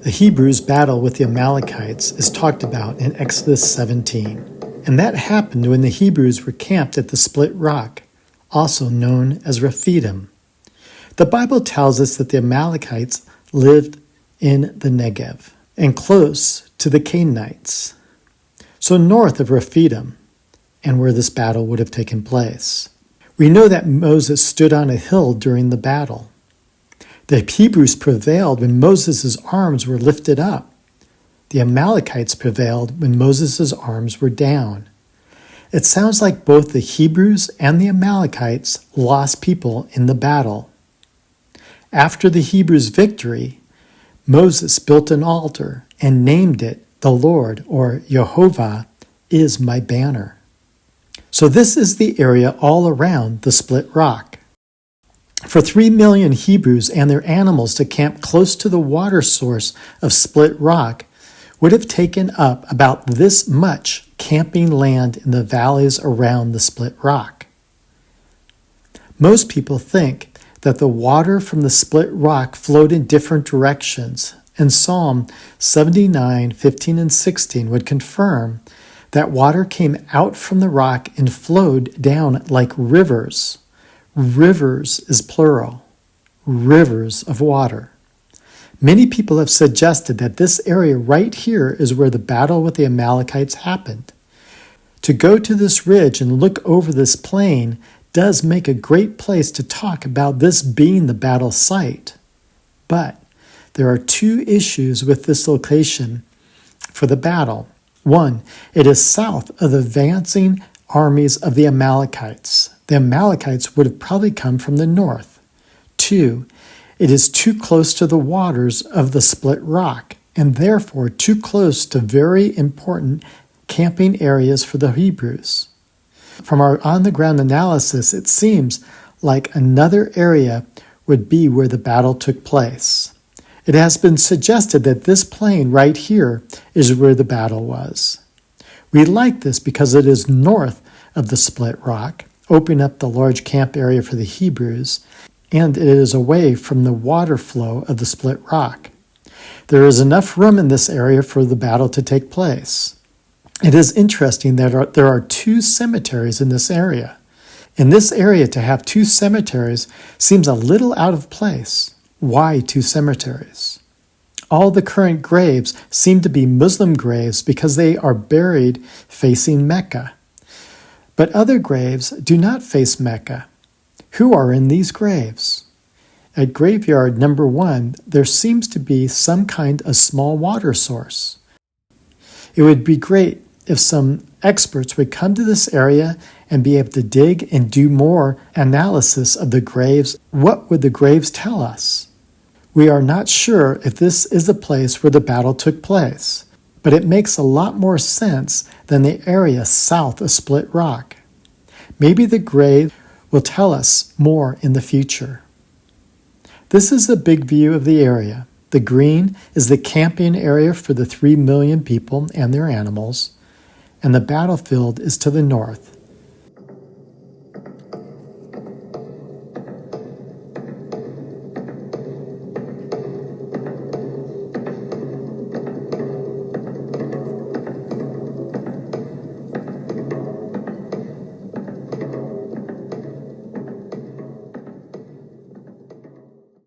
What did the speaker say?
The Hebrews' battle with the Amalekites is talked about in Exodus 17, and that happened when the Hebrews were camped at the Split Rock, also known as Rephidim. The Bible tells us that the Amalekites lived in the Negev and close to the Canaanites, so north of Rephidim, and where this battle would have taken place. We know that Moses stood on a hill during the battle. The Hebrews prevailed when Moses' arms were lifted up. The Amalekites prevailed when Moses' arms were down. It sounds like both the Hebrews and the Amalekites lost people in the battle. After the Hebrews' victory, Moses built an altar and named it "The Lord," or Jehovah, is my banner. So this is the area all around the Split Rock. For 3 million Hebrews and their animals to camp close to the water source of Split Rock would have taken up about this much camping land in the valleys around the Split Rock. Most people think that the water from the Split Rock flowed in different directions, and Psalm 79, 15, and 16 would confirm that water came out from the rock and flowed down like rivers. Rivers is plural. Rivers of water. Many people have suggested that this area right here is where the battle with the Amalekites happened. To go to this ridge and look over this plain does make a great place to talk about this being the battle site. But there are two issues with this location for the battle. One, it is south of the advancing armies of the Amalekites. The Amalekites would have probably come from the north. Two, it is too close to the waters of the Split Rock, and therefore too close to very important camping areas for the Hebrews. From our on-the-ground analysis, it seems like another area would be where the battle took place. It has been suggested that this plain right here is where the battle was. We like this because it is north of the Split Rock, opening up the large camp area for the Hebrews, and it is away from the water flow of the Split Rock. There is enough room in this area for the battle to take place. It is interesting that there are 2 cemeteries in this area. In this area, to have 2 cemeteries seems a little out of place. Why 2 cemeteries? All the current graves seem to be Muslim graves because they are buried facing Mecca. But other graves do not face Mecca. Who are in these graves? At graveyard number 1, there seems to be some kind of small water source. It would be great if some experts would come to this area and be able to dig and do more analysis of the graves. What would the graves tell us? We are not sure if this is the place where the battle took place, but it makes a lot more sense than the area south of Split Rock. Maybe the grave will tell us more in the future. This is a big view of the area. The green is the camping area for the 3 million people and their animals, and the battlefield is to the north.